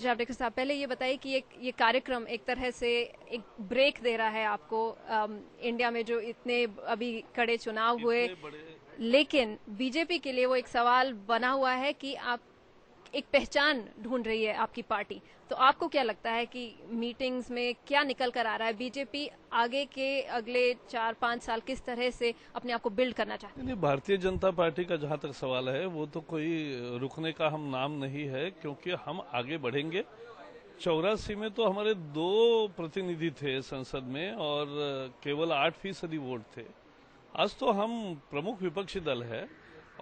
जावड़ेकर साहब, पहले ये बताइए कि ये कार्यक्रम एक तरह से एक ब्रेक दे रहा है आपको। इंडिया में जो इतने अभी कड़े चुनाव हुए, इतने बड़े। लेकिन बीजेपी के लिए वो एक सवाल बना हुआ है कि आप एक पहचान ढूंढ रही है आपकी पार्टी। तो आपको क्या लगता है कि मीटिंग्स में क्या निकल कर आ रहा है? बीजेपी आगे के अगले 4-5 साल किस तरह से अपने आप को बिल्ड करना चाहती नहीं, भारतीय जनता पार्टी का जहां तक सवाल है वो तो कोई रुकने का हम नाम नहीं है, क्योंकि हम आगे बढ़ेंगे। 84 में तो हमारे 2 प्रतिनिधि थे संसद में और केवल 8% वोट थे। आज तो हम प्रमुख विपक्षी दल है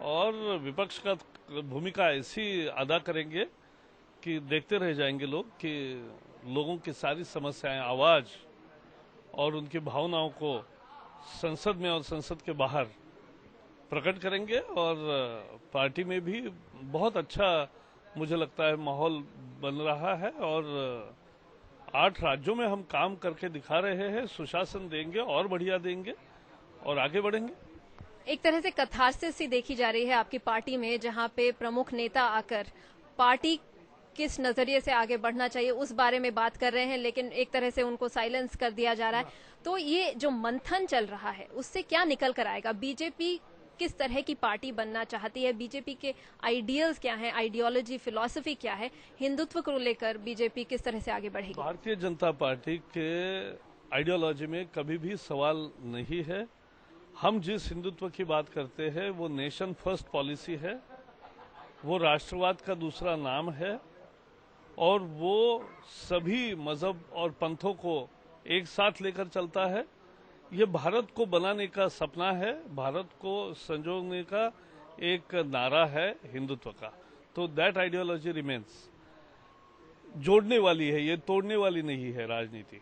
और विपक्ष का भूमिका ऐसी अदा करेंगे कि देखते रह जाएंगे लोग कि लोगों की सारी समस्याएं, आवाज और उनकी भावनाओं को संसद में और संसद के बाहर प्रकट करेंगे। और पार्टी में भी बहुत अच्छा मुझे लगता है माहौल बन रहा है और 8 राज्यों में हम काम करके दिखा रहे हैं, सुशासन देंगे और बढ़िया देंगे और आगे बढ़ेंगे। एक तरह से कथारसिस सी देखी जा रही है आपकी पार्टी में, जहां पे प्रमुख नेता आकर पार्टी किस नजरिए से आगे बढ़ना चाहिए उस बारे में बात कर रहे हैं, लेकिन एक तरह से उनको साइलेंस कर दिया जा रहा है। तो ये जो मंथन चल रहा है उससे क्या निकल कर आएगा? बीजेपी किस तरह की पार्टी बनना चाहती है? बीजेपी के आइडियल्स क्या हैं? आइडियोलॉजी, फिलॉसफी क्या है? हिंदुत्व को लेकर बीजेपी किस तरह से आगे बढ़ेगी? भारतीय जनता पार्टी के आइडियोलॉजी में कभी भी सवाल नहीं है। हम जिस हिंदुत्व की बात करते हैं वो नेशन फर्स्ट पॉलिसी है, वो राष्ट्रवाद का दूसरा नाम है और वो सभी मजहब और पंथों को एक साथ लेकर चलता है। ये भारत को बनाने का सपना है, भारत को संजोने का एक नारा है हिंदुत्व का। तो दैट आइडियोलॉजी रिमेन्स। जोड़ने वाली है, ये तोड़ने वाली नहीं है राजनीति।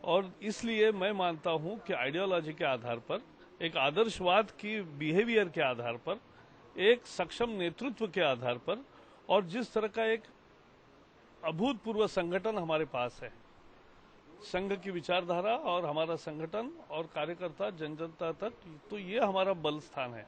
और इसलिए मैं मानता हूं कि आइडियोलॉजी के आधार पर, एक आदर्शवाद की बिहेवियर के आधार पर, एक सक्षम नेतृत्व के आधार पर और जिस तरह का एक अभूतपूर्व संगठन हमारे पास है, संघ की विचारधारा और हमारा संगठन और कार्यकर्ता जन जनता तक, तो ये हमारा बल स्थान है।